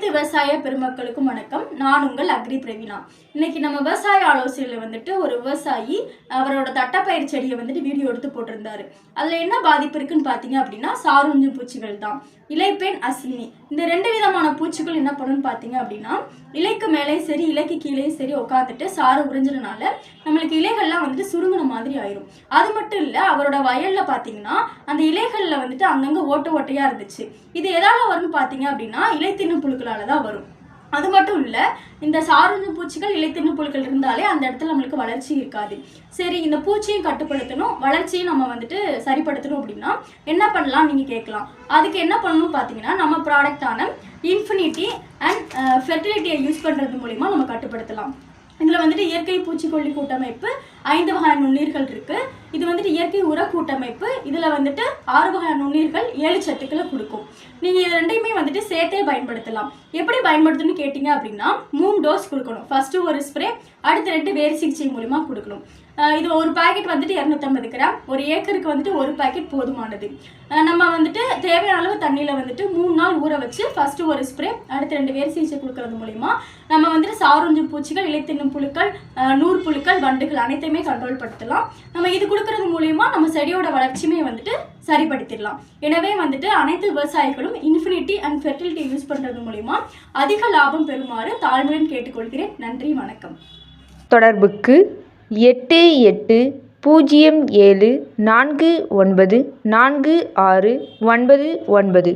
அனைத்து விவசாய பெருமக்களுக்கும் வணக்கம். நான் உங்கள் அக்ரி பிரவீனா. இன்னைக்கு நம்ம விவசாய ஆலோசனையில் ஒரு விவசாயி அவரோட தட்டப்பயிர் செடியை வீடியோ எடுத்து போட்டிருந்தாரு. அதுல என்ன பாதிப்பு இருக்குன்னு பாத்தீங்க அப்படின்னா சாருஞ்சும் பூச்சிகள் தான். இலைப்பேன், அஸ்வினி, இந்த 2 விதமான பூச்சிகள் என்ன பண்ணுன்னு பாத்தீங்க அப்படின்னா இலைக்கு மேலே சரி இலைக்கு கீழே சரி உட்காந்துட்டு சாறு உறிஞ்சதுனால நம்மளுக்கு இலைகள்லாம் சுருங்கின மாதிரி ஆயிரும். அது மட்டும் இல்ல, அவரோட வயல்ல பாத்தீங்கன்னா அந்த இலைகள்ல அங்கங்க ஓட்டையா இருந்துச்சு. இது எதால வரும்னு பாத்தீங்க அப்படின்னா இலை தின்னு புழுக்களால தான் வரும். அது மட்டும் இல்ல, இந்த சாருஞ்சும் பூச்சிகள் இலை தின்னு புழுக்கள் இருந்தாலே அந்த இடத்துல நம்மளுக்கு வளர்ச்சி இருக்காது. சரி, இந்த பூச்சியும் கட்டுப்படுத்தணும், வளர்ச்சியும் நம்ம சரிப்படுத்தணும் அப்படின்னா என்ன பண்ணலாம் நீங்க கேட்கலாம். அதுக்கு என்ன பண்ணணும் பாத்தீங்கன்னா நம்ம ப்ராடக்டான இன்ஃபினிட்டி அண்ட் ஃபெர்டிலிட்டியை யூஸ் பண்றது மூலியமா நம்ம கட்டுப்படுத்தலாம். இதுல இயற்கை பூச்சிக்கொல்லி கூட்டமைப்பு 5 வகை நுண்ணீர்கள் இருக்கு. இது இயற்கை உர கூட்டமைப்பு. இதுல 6 வகை நுண்ணீர்கள் 7 சத்துக்களை கொடுக்கும். நீங்க இது ரெண்டையுமே சேர்த்தே பயன்படுத்தலாம். எப்படி பயன்படுத்தணும்னு கேட்டீங்க அப்படின்னா 3 டோஸ் கொடுக்கணும். ஃபர்ஸ்ட் ஒரு ஸ்ப்ரே, அடுத்து 2 வேர் சிகிச்சை மூலமா கொடுக்கணும். இது ஒரு பாக்கெட் 250 கிராம். ஒரு ஏக்கருக்கு ஒரு பாக்கெட் போதுமானது. நம்ம தேவையான அளவு தண்ணியில 3 நாள் ஊற வச்சு ஃபர்ஸ்ட் ஒரு ஸ்ப்ரே, அடுத்து 2 வேர் சிகிச்சை கொடுக்கறது மூலியமா நம்ம சாருஞ்சும் பூச்சிகள், இலை தின்னும் புழுக்கள், நூறு புழுக்கள், வண்டுகள் அனைத்தையுமே கண்ட்ரோல் படுத்தலாம். நம்ம இது கொடுக்கறது மூலியமா நம்ம செடியோட வளர்ச்சியுமே சரிப்படுத்திடலாம். எனவே அனைத்து விவசாயிகளும் இன்ஃபினிட்டி அண்ட் ஃபெர்டிலிட்டி யூஸ் பண்றது மூலியமா அதிக லாபம் பெறுமாறு தாழ்மையுடன் கேட்டுக்கொள்கிறேன். நன்றி, வணக்கம். தொடர்புக்கு 8807494699.